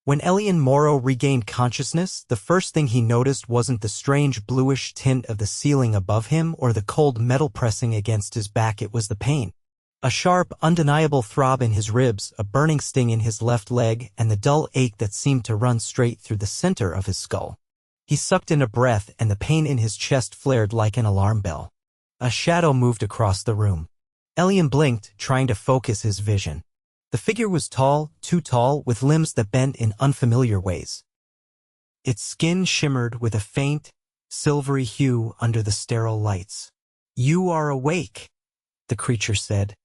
When Elian Morrow regained consciousness, the first thing he noticed wasn't the strange bluish tint of the ceiling above him or the cold metal pressing against his back, it was the pain. A sharp, undeniable throb in his ribs, a burning sting in his left leg, and the dull ache that seemed to run straight through the center of his skull. He sucked in a breath, and the pain in his chest flared like an alarm bell. A shadow moved across the room. Elian blinked, trying to focus his vision. The figure was tall, too tall, with limbs that bent in unfamiliar ways. Its skin shimmered with a faint, silvery hue under the sterile lights. "You are awake," the creature said,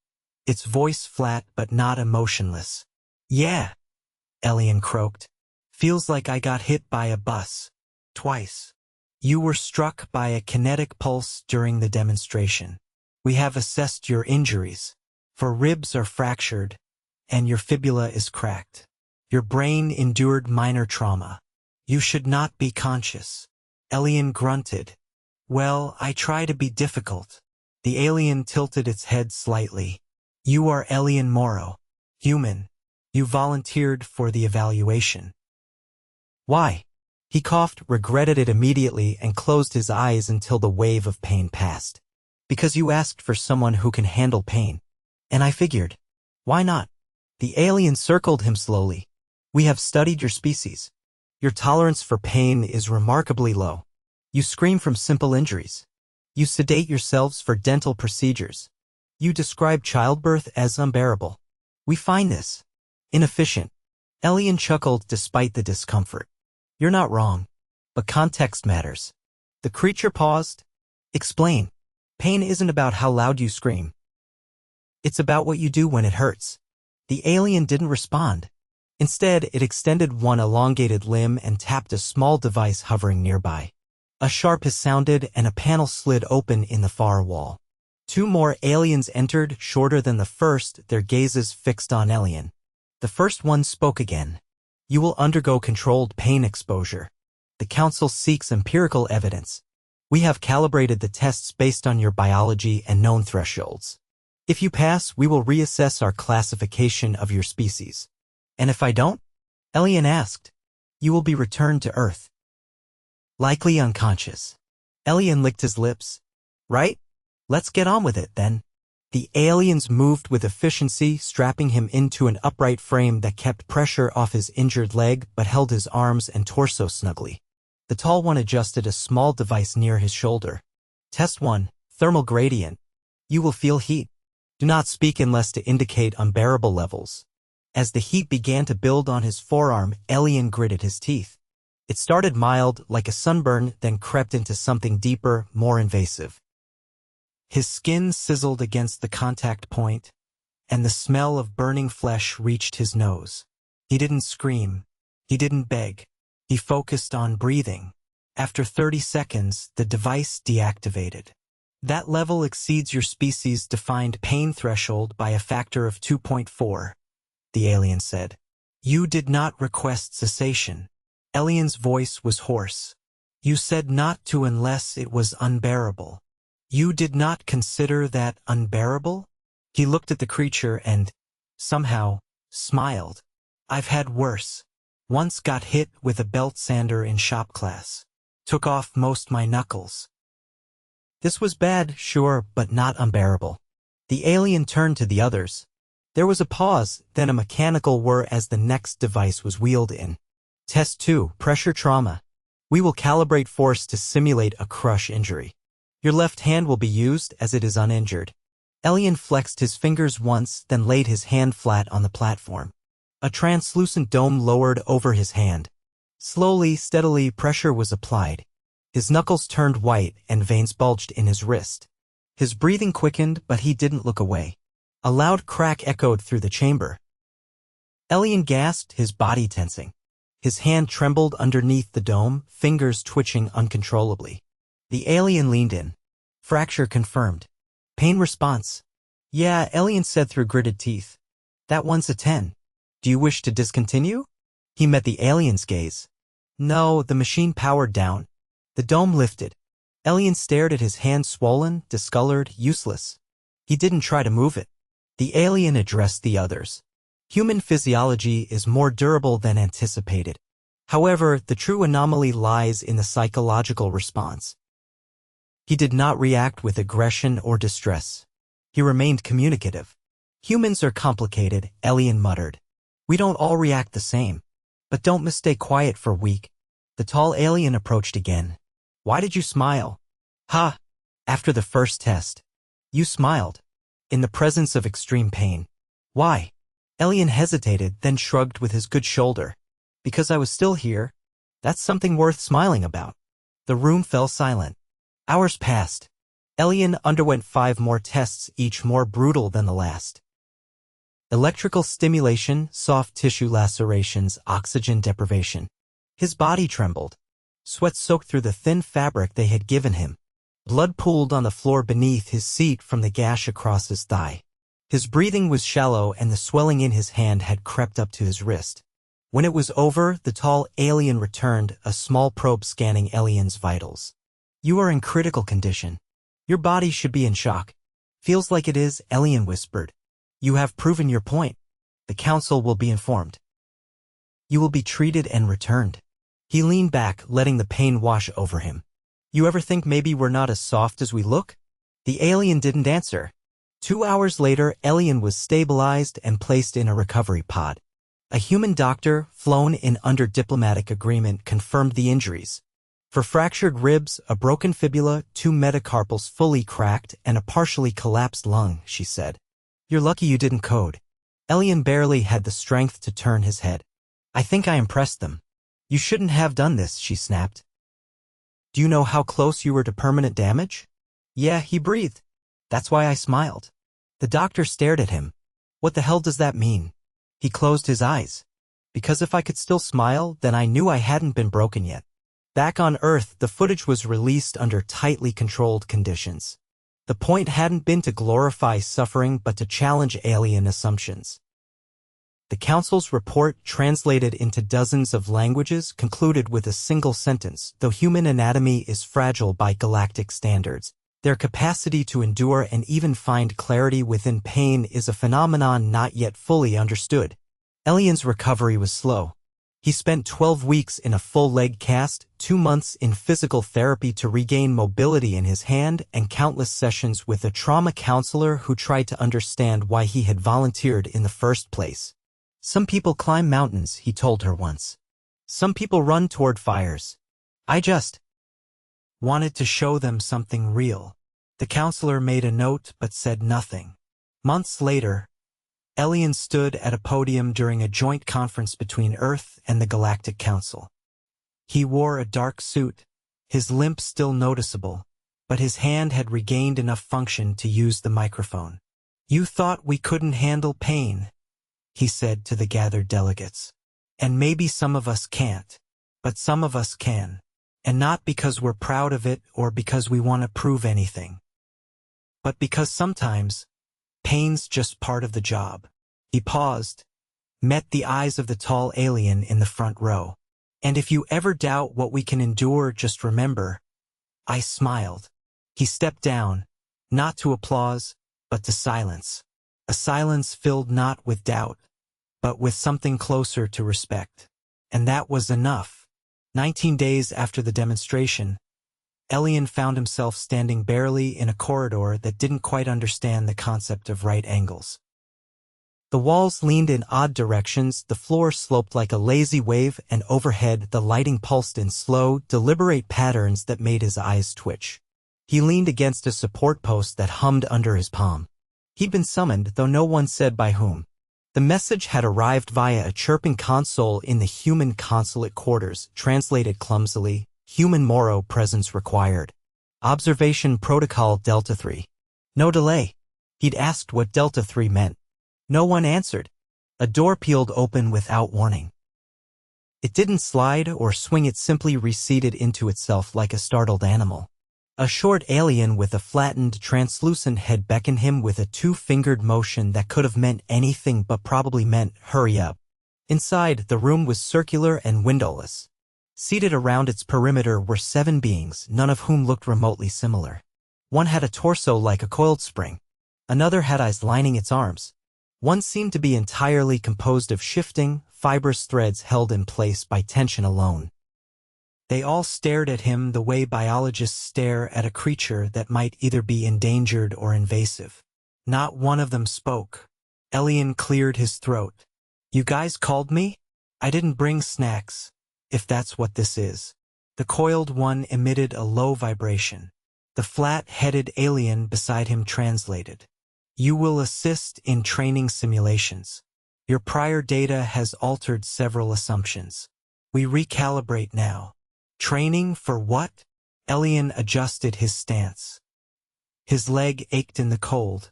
its voice flat but not emotionless. "Yeah," Elian croaked. "Feels like I got hit by a bus. Twice. You were struck by a kinetic pulse during the demonstration. We have assessed your injuries. Your ribs are fractured, and your fibula is cracked. Your brain endured minor trauma. You should not be conscious." Elian grunted. "Well, I try to be difficult." The alien tilted its head slightly. "You are Elian Morrow. Human. You volunteered for the evaluation." "Why?" He coughed, regretted it immediately, and closed his eyes until the wave of pain passed. "Because you asked for someone who can handle pain. And I figured, why not?" The alien circled him slowly. "We have studied your species. Your tolerance for pain is remarkably low. You scream from simple injuries. You sedate yourselves for dental procedures. You describe childbirth as unbearable. We find this inefficient." Elian chuckled despite the discomfort. "You're not wrong, but context matters." The creature paused. "Explain. Pain isn't about how loud you scream. It's about what you do when it hurts." The alien didn't respond. Instead, it extended one elongated limb and tapped a small device hovering nearby. A sharp hiss sounded, and a panel slid open in the far wall. Two more aliens entered, shorter than the first, their gazes fixed on Elian. The first one spoke again. "You will undergo controlled pain exposure. The Council seeks empirical evidence. We have calibrated the tests based on your biology and known thresholds. If you pass, we will reassess our classification of your species. And if I don't?" Elian asked. "You will be returned to Earth. Likely unconscious." Elian licked his lips. "Right? Let's get on with it, then." The aliens moved with efficiency, strapping him into an upright frame that kept pressure off his injured leg but held his arms and torso snugly. The tall one adjusted a small device near his shoulder. "Test 1, thermal gradient. You will feel heat. Do not speak unless to indicate unbearable levels." As the heat began to build on his forearm, Elian gritted his teeth. It started mild, like a sunburn, then crept into something deeper, more invasive. His skin sizzled against the contact point, and the smell of burning flesh reached his nose. He didn't scream. He didn't beg. He focused on breathing. After 30 seconds, the device deactivated. "That level exceeds your species-defined pain threshold by a factor of 2.4, the alien said. "You did not request cessation." Elian's voice was hoarse. "You said not to unless it was unbearable. You did not consider that unbearable?" He looked at the creature and, somehow, smiled. "I've had worse. Once got hit with a belt sander in shop class. Took off most my knuckles. This was bad, sure, but not unbearable." The alien turned to the others. There was a pause, then a mechanical whir as the next device was wheeled in. "Test 2, pressure trauma. We will calibrate force to simulate a crush injury. Your left hand will be used as it is uninjured." Elian flexed his fingers once, then laid his hand flat on the platform. A translucent dome lowered over his hand. Slowly, steadily, pressure was applied. His knuckles turned white and veins bulged in his wrist. His breathing quickened, but he didn't look away. A loud crack echoed through the chamber. Elian gasped, his body tensing. His hand trembled underneath the dome, fingers twitching uncontrollably. The alien leaned in. "Fracture confirmed. Pain response." "Yeah," Elian said through gritted teeth. "That one's a 10. Do you wish to discontinue?" He met the alien's gaze. "No," the machine powered down. The dome lifted. Elian stared at his hand, swollen, discolored, useless. He didn't try to move it. The alien addressed the others. Human physiology is more durable than anticipated. However, the true anomaly lies in the psychological response. He did not react with aggression or distress. He remained communicative. Humans are complicated, Elian muttered. We don't all react the same. But don't mistake quiet for weak. The tall alien approached again. Why did you smile? Ha! After the first test. You smiled. In the presence of extreme pain. Why? Elian hesitated, then shrugged with his good shoulder. Because I was still here. That's something worth smiling about. The room fell silent. Hours passed. Elian underwent 5 more tests, each more brutal than the last. Electrical stimulation, soft tissue lacerations, oxygen deprivation. His body trembled. Sweat soaked through the thin fabric they had given him. Blood pooled on the floor beneath his seat from the gash across his thigh. His breathing was shallow and the swelling in his hand had crept up to his wrist. When it was over, the tall alien returned, a small probe scanning Elian's vitals. You are in critical condition. Your body should be in shock. Feels like it is, Elian whispered. You have proven your point. The council will be informed. You will be treated and returned. He leaned back, letting the pain wash over him. You ever think maybe we're not as soft as we look? The alien didn't answer. 2 hours later, Elian was stabilized and placed in a recovery pod. A human doctor, flown in under diplomatic agreement, confirmed the injuries. For fractured ribs, a broken fibula, 2 metacarpals fully cracked, and a partially collapsed lung, she said. You're lucky you didn't code. Elian barely had the strength to turn his head. I think I impressed them. You shouldn't have done this, she snapped. Do you know how close you were to permanent damage? Yeah, he breathed. That's why I smiled. The doctor stared at him. What the hell does that mean? He closed his eyes. Because if I could still smile, then I knew I hadn't been broken yet. Back on Earth, the footage was released under tightly controlled conditions. The point hadn't been to glorify suffering but to challenge alien assumptions. The Council's report, translated into dozens of languages, concluded with a single sentence: though human anatomy is fragile by galactic standards, their capacity to endure and even find clarity within pain is a phenomenon not yet fully understood. Elian's recovery was slow. He spent 12 weeks in a full leg cast, 2 months in physical therapy to regain mobility in his hand, and countless sessions with a trauma counselor who tried to understand why he had volunteered in the first place. Some people climb mountains, he told her once. Some people run toward fires. I just wanted to show them something real. The counselor made a note but said nothing. Months later, Elian stood at a podium during a joint conference between Earth and the Galactic Council. He wore a dark suit, his limp still noticeable, but his hand had regained enough function to use the microphone. You thought we couldn't handle pain, he said to the gathered delegates. And maybe some of us can't, but some of us can. And not because we're proud of it or because we want to prove anything, but because sometimes pain's just part of the job. He paused, met the eyes of the tall alien in the front row. And if you ever doubt what we can endure, just remember. I smiled. He stepped down, not to applause, but to silence. A silence filled not with doubt, but with something closer to respect. And that was enough. 19 days after the demonstration, Elian found himself standing barely in a corridor that didn't quite understand the concept of right angles. The walls leaned in odd directions, the floor sloped like a lazy wave, and overhead the lighting pulsed in slow, deliberate patterns that made his eyes twitch. He leaned against a support post that hummed under his palm. He'd been summoned, though no one said by whom. The message had arrived via a chirping console in the human consulate quarters, translated clumsily: Human Morrow presence required. Observation Protocol Delta 3. No delay. He'd asked what Delta 3 meant. No one answered. A door peeled open without warning. It didn't slide or swing, it simply receded into itself like a startled animal. A short alien with a flattened, translucent head beckoned him with a 2-fingered motion that could have meant anything but probably meant, hurry up. Inside, the room was circular and windowless. Seated around its perimeter were 7 beings, none of whom looked remotely similar. One had a torso like a coiled spring. Another had eyes lining its arms. One seemed to be entirely composed of shifting, fibrous threads held in place by tension alone. They all stared at him the way biologists stare at a creature that might either be endangered or invasive. Not one of them spoke. Elian cleared his throat. "You guys called me? I didn't bring snacks, if that's what this is." The coiled one emitted a low vibration. The flat-headed alien beside him translated. "You will assist in training simulations. Your prior data has altered several assumptions. We recalibrate now." "Training for what?" Elian adjusted his stance. His leg ached in the cold,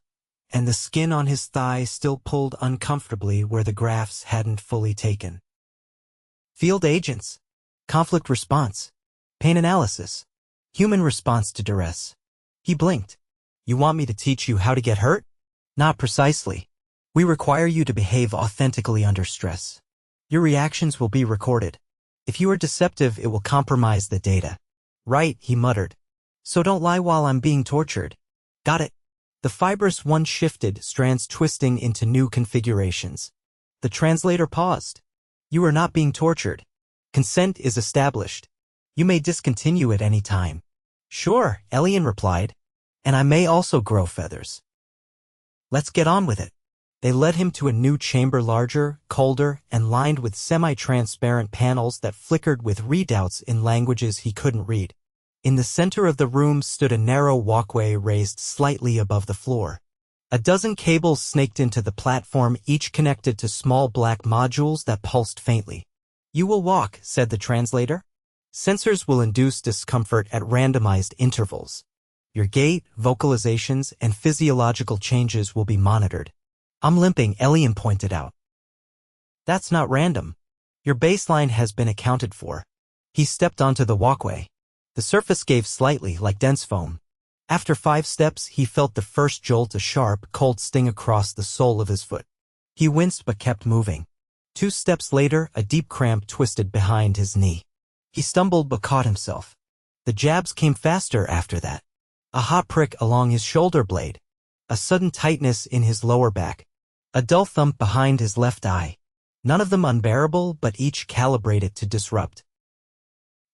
and the skin on his thigh still pulled uncomfortably where the graphs hadn't fully taken. "Field agents. Conflict response. Pain analysis. Human response to duress." He blinked. "You want me to teach you how to get hurt?" "Not precisely. We require you to behave authentically under stress. Your reactions will be recorded. If you are deceptive, it will compromise the data." "Right," he muttered. "So don't lie while I'm being tortured." "Got it." The fibrous one shifted, strands twisting into new configurations. The translator paused. "You are not being tortured. Consent is established. You may discontinue at any time." "Sure," Elian replied. "And I may also grow feathers." "Let's get on with it." They led him to a new chamber, larger, colder, and lined with semi-transparent panels that flickered with readouts in languages he couldn't read. In the center of the room stood a narrow walkway raised slightly above the floor. A dozen cables snaked into the platform, each connected to small black modules that pulsed faintly. "You will walk," said the translator. "Sensors will induce discomfort at randomized intervals. Your gait, vocalizations, and physiological changes will be monitored." "I'm limping," Elian pointed out. "That's not random. Your baseline has been accounted for." He stepped onto the walkway. The surface gave slightly, like dense foam. After 5 steps, he felt the first jolt, a sharp, cold sting across the sole of his foot. He winced but kept moving. 2 steps later, a deep cramp twisted behind his knee. He stumbled but caught himself. The jabs came faster after that. A hot prick along his shoulder blade. A sudden tightness in his lower back. A dull thump behind his left eye. None of them unbearable, but each calibrated to disrupt.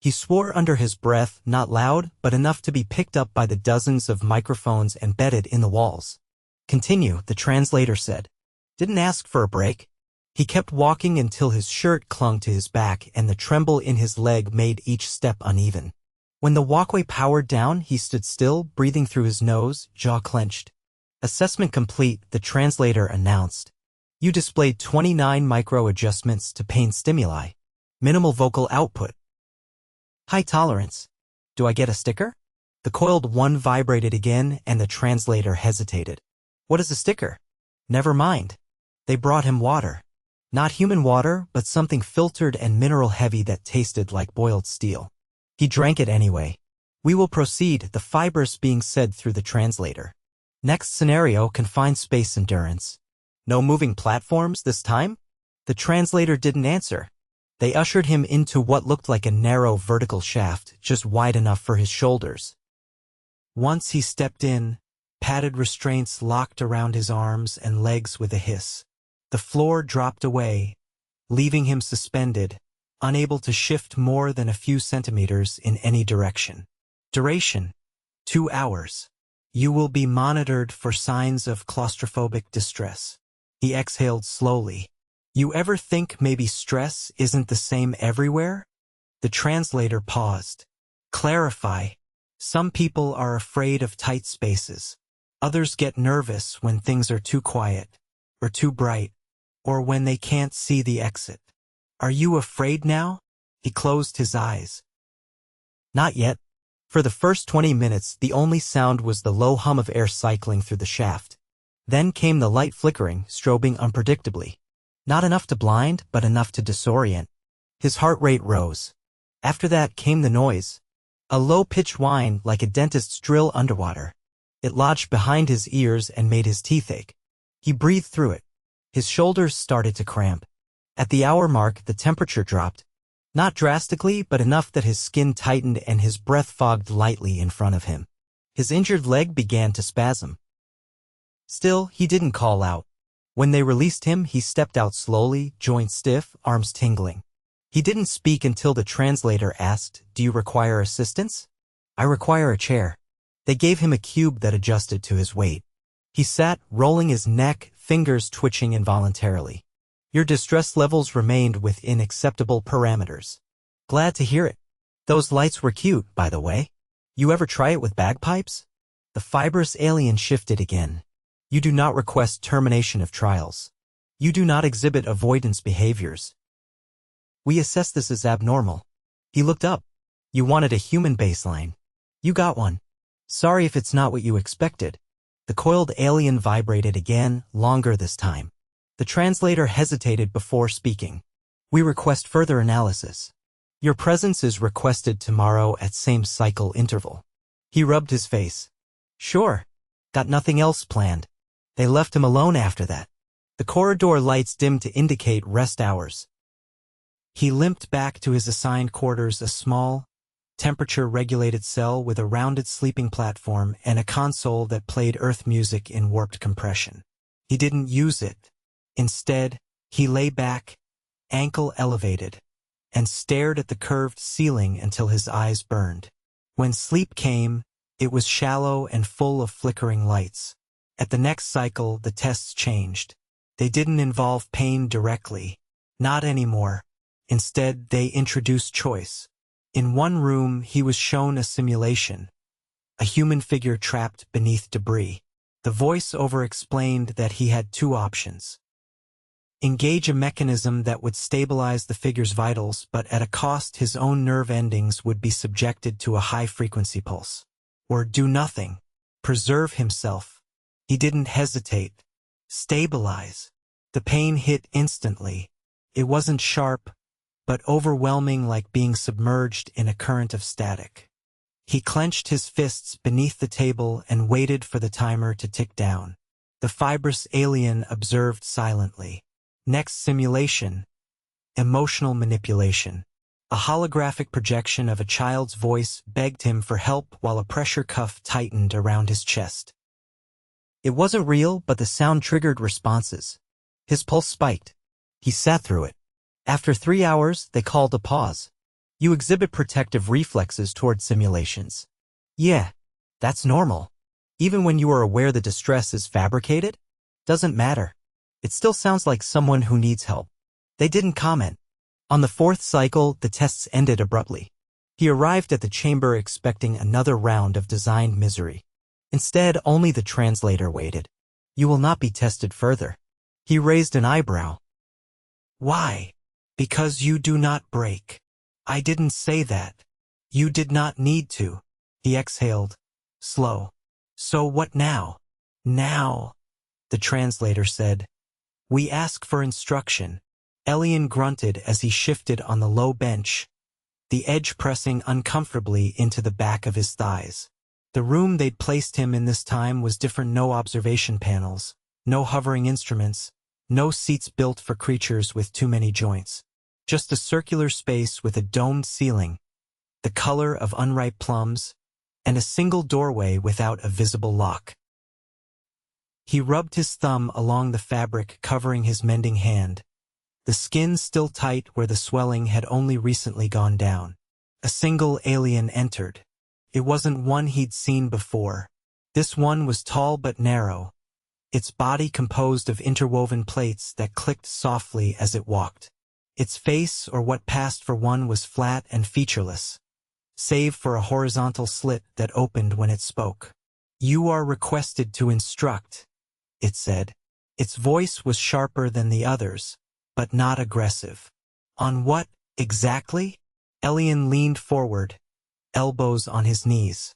He swore under his breath, not loud, but enough to be picked up by the dozens of microphones embedded in the walls. "Continue," the translator said. "Didn't ask for a break." He kept walking until his shirt clung to his back and the tremble in his leg made each step uneven. When the walkway powered down, he stood still, breathing through his nose, jaw clenched. "Assessment complete," the translator announced. "You displayed 29 micro-adjustments to pain stimuli. Minimal vocal output. High tolerance. Do I get a sticker?" The coiled one vibrated again, and the translator hesitated. "What is a sticker?" "Never mind." They brought him water. Not human water, but something filtered and mineral-heavy that tasted like boiled steel. He drank it anyway. "We will proceed," the fibers being said through the translator. "Next scenario, confined space endurance." "No moving platforms this time?" The translator didn't answer. They ushered him into what looked like a narrow vertical shaft, just wide enough for his shoulders. Once he stepped in, padded restraints locked around his arms and legs with a hiss. The floor dropped away, leaving him suspended, unable to shift more than a few centimeters in any direction. Duration: 2 hours. You will be monitored for signs of claustrophobic distress. He exhaled slowly. You ever think maybe stress isn't the same everywhere? The translator paused. Clarify. Some people are afraid of tight spaces. Others get nervous when things are too quiet, or too bright, or when they can't see the exit. Are you afraid now? He closed his eyes. Not yet. For the first 20 minutes, the only sound was the low hum of air cycling through the shaft. Then came the light flickering, strobing unpredictably. Not enough to blind, but enough to disorient. His heart rate rose. After that came the noise. A low-pitched whine like a dentist's drill underwater. It lodged behind his ears and made his teeth ache. He breathed through it. His shoulders started to cramp. At the hour mark, the temperature dropped. Not drastically, but enough that his skin tightened and his breath fogged lightly in front of him. His injured leg began to spasm. Still, he didn't call out. When they released him, he stepped out slowly, joints stiff, arms tingling. He didn't speak until the translator asked, "Do you require assistance?" "I require a chair." They gave him a cube that adjusted to his weight. He sat, rolling his neck, fingers twitching involuntarily. "Your distress levels remained within acceptable parameters." "Glad to hear it. Those lights were cute, by the way. You ever try it with bagpipes?" The fibrous alien shifted again. "You do not request termination of trials. You do not exhibit avoidance behaviors. We assess this as abnormal." He looked up. "You wanted a human baseline. You got one. Sorry if it's not what you expected." The coiled alien vibrated again, longer this time. The translator hesitated before speaking. "We request further analysis. Your presence is requested tomorrow at same cycle interval." He rubbed his face. "Sure. Got nothing else planned." They left him alone after that. The corridor lights dimmed to indicate rest hours. He limped back to his assigned quarters, a small, temperature-regulated cell with a rounded sleeping platform and a console that played Earth music in warped compression. He didn't use it. Instead, he lay back, ankle elevated, and stared at the curved ceiling until his eyes burned. When sleep came, it was shallow and full of flickering lights. At the next cycle, the tests changed. They didn't involve pain directly. Not anymore. Instead, they introduced choice. In one room, he was shown a simulation, a human figure trapped beneath debris. The voice-over explained that he had two options. Engage a mechanism that would stabilize the figure's vitals, but at a cost his own nerve endings would be subjected to a high-frequency pulse. Or do nothing. Preserve himself. He didn't hesitate. Stabilize. The pain hit instantly. It wasn't sharp, but overwhelming, like being submerged in a current of static. He clenched his fists beneath the table and waited for the timer to tick down. The fibrous alien observed silently. Next simulation. Emotional manipulation. A holographic projection of a child's voice begged him for help while a pressure cuff tightened around his chest. It wasn't real, but the sound triggered responses. His pulse spiked. He sat through it. After 3 hours, they called a pause. "You exhibit protective reflexes toward simulations." "Yeah, that's normal. Even when you are aware the distress is fabricated? Doesn't matter. It still sounds like someone who needs help." They didn't comment. On the 4th cycle, the tests ended abruptly. He arrived at the chamber expecting another round of designed misery. Instead, only the translator waited. "You will not be tested further." He raised an eyebrow. "Why?" "Because you do not break." "I didn't say that." "You did not need to." He exhaled. Slow. "So what now?" "Now," the translator said, "we ask for instruction." Elian grunted as he shifted on the low bench, the edge pressing uncomfortably into the back of his thighs. The room they'd placed him in this time was different. No observation panels, no hovering instruments, no seats built for creatures with too many joints. Just a circular space with a domed ceiling, the color of unripe plums, and a single doorway without a visible lock. He rubbed his thumb along the fabric covering his mending hand, the skin still tight where the swelling had only recently gone down. A single alien entered. It wasn't one he'd seen before. This one was tall but narrow, its body composed of interwoven plates that clicked softly as it walked. Its face, or what passed for one, was flat and featureless, save for a horizontal slit that opened when it spoke. "You are requested to instruct," it said. Its voice was sharper than the others, but not aggressive. "On what, exactly?" Elian leaned forward, elbows on his knees.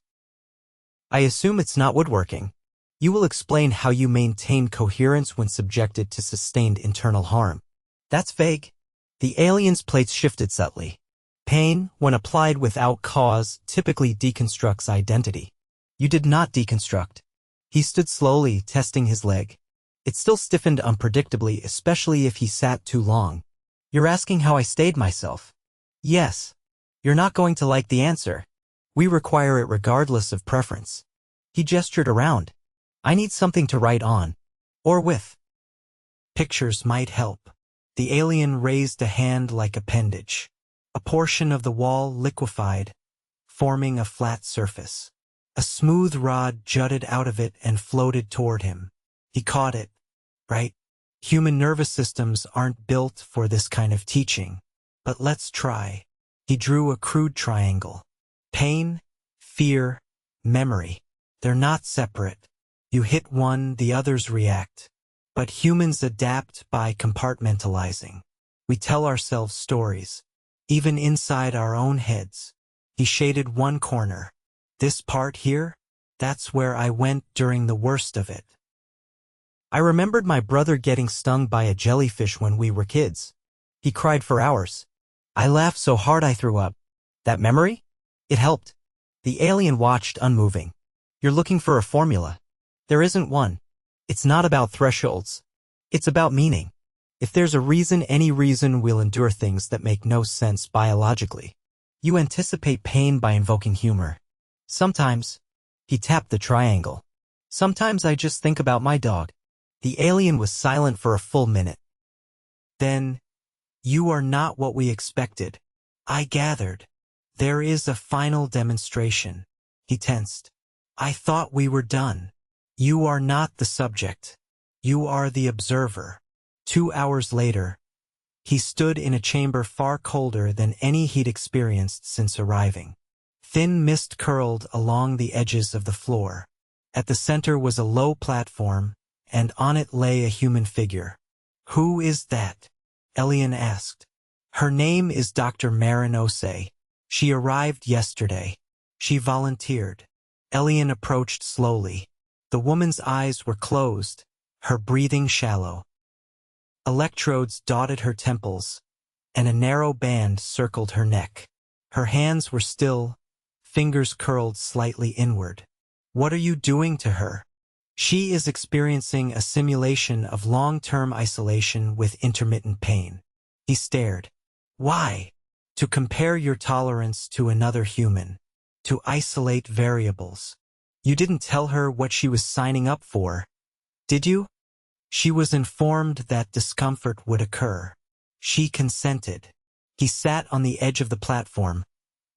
"I assume it's not woodworking. You will explain how you maintain coherence when subjected to sustained internal harm." "That's vague." The alien's plates shifted subtly. "Pain, when applied without cause, typically deconstructs identity." "You did not deconstruct." He stood slowly, testing his leg. It still stiffened unpredictably, especially if he sat too long. "You're asking how I stayed myself?" "Yes. You're not going to like the answer. We require it regardless of preference." He gestured around. "I need something to write on. Or with." Pictures might help. The alien raised a hand like appendage. A portion of the wall liquefied, forming a flat surface. A smooth rod jutted out of it and floated toward him. He caught it. Right? Human nervous systems aren't built for this kind of teaching. But let's try. He drew a crude triangle. Pain, fear, memory. They're not separate. You hit one, the others react. But humans adapt by compartmentalizing. We tell ourselves stories, even inside our own heads. He shaded one corner. This part here, that's where I went during the worst of it. I remembered my brother getting stung by a jellyfish when we were kids. He cried for hours. I laughed so hard I threw up. That memory? It helped. The alien watched, unmoving. You're looking for a formula. There isn't one. It's not about thresholds. It's about meaning. If there's a reason, any reason, we'll endure things that make no sense biologically. You anticipate pain by invoking humor. Sometimes, he tapped the triangle. Sometimes I just think about my dog. The alien was silent for a full minute. Then, you are not what we expected. I gathered. There is a final demonstration. He tensed. I thought we were done. You are not the subject. You are the observer. 2 hours later, he stood in a chamber far colder than any he'd experienced since arriving. Thin mist curled along the edges of the floor. At the center was a low platform, and on it lay a human figure. Who is that? Elian asked. Her name is Dr. Maren Osei. She arrived yesterday. She volunteered. Elian approached slowly. The woman's eyes were closed, her breathing shallow. Electrodes dotted her temples, and a narrow band circled her neck. Her hands were still, fingers curled slightly inward. What are you doing to her? She is experiencing a simulation of long-term isolation with intermittent pain. He stared. Why? To compare your tolerance to another human. To isolate variables. You didn't tell her what she was signing up for, did you? She was informed that discomfort would occur. She consented. He sat on the edge of the platform,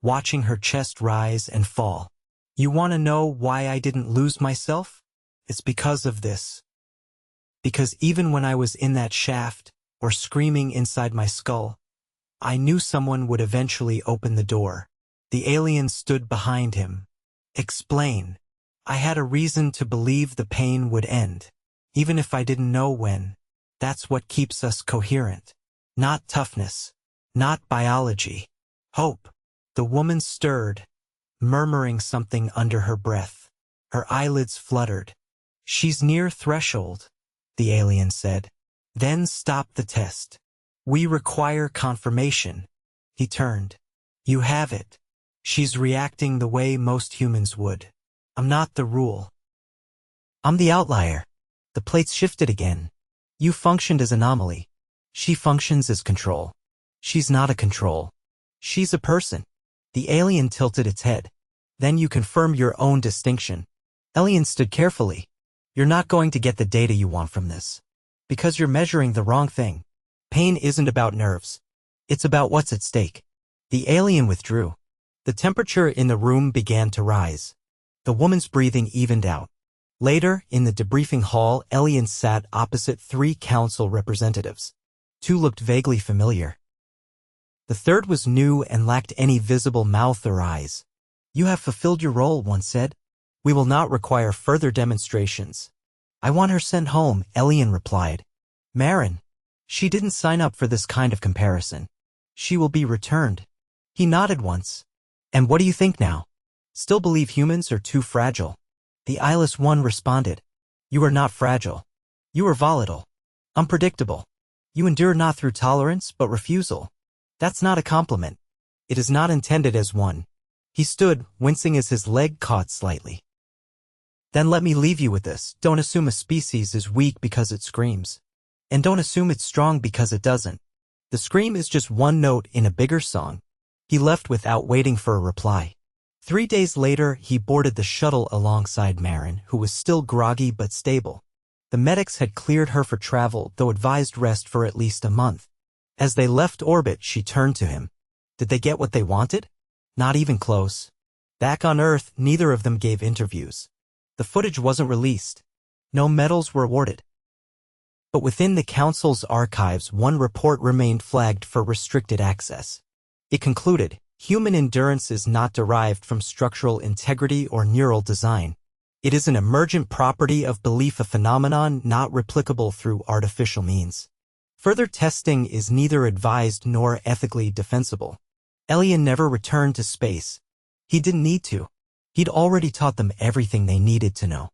watching her chest rise and fall. You want to know why I didn't lose myself? It's because of this. Because even when I was in that shaft, or screaming inside my skull, I knew someone would eventually open the door. The alien stood behind him. Explain. I had a reason to believe the pain would end, even if I didn't know when. That's what keeps us coherent. Not toughness. Not biology. Hope. The woman stirred, murmuring something under her breath. Her eyelids fluttered. She's near threshold, the alien said. Then stop the test. We require confirmation. He turned. You have it. She's reacting the way most humans would. I'm not the rule. I'm the outlier. The plates shifted again. You functioned as anomaly. She functions as control. She's not a control. She's a person. The alien tilted its head. Then you confirm your own distinction. Elian stood carefully. You're not going to get the data you want from this. Because you're measuring the wrong thing. Pain isn't about nerves. It's about what's at stake. The alien withdrew. The temperature in the room began to rise. The woman's breathing evened out. Later, in the debriefing hall, Elian sat opposite 3 council representatives. 2 looked vaguely familiar. The third was new and lacked any visible mouth or eyes. You have fulfilled your role, one said. We will not require further demonstrations. I want her sent home, Elian replied. Maren. She didn't sign up for this kind of comparison. She will be returned. He nodded once. And what do you think now? Still believe humans are too fragile? The eyeless one responded. You are not fragile. You are volatile. Unpredictable. You endure not through tolerance, but refusal. That's not a compliment. It is not intended as one. He stood, wincing as his leg caught slightly. Then let me leave you with this. Don't assume a species is weak because it screams. And don't assume it's strong because it doesn't. The scream is just one note in a bigger song. He left without waiting for a reply. 3 days later, he boarded the shuttle alongside Maren, who was still groggy but stable. The medics had cleared her for travel, though advised rest for at least a month. As they left orbit, she turned to him. Did they get what they wanted? Not even close. Back on Earth, neither of them gave interviews. The footage wasn't released. No medals were awarded. But within the Council's archives, one report remained flagged for restricted access. It concluded, human endurance is not derived from structural integrity or neural design. It is an emergent property of belief, a phenomenon not replicable through artificial means. Further testing is neither advised nor ethically defensible. Elian never returned to space. He didn't need to. He'd already taught them everything they needed to know.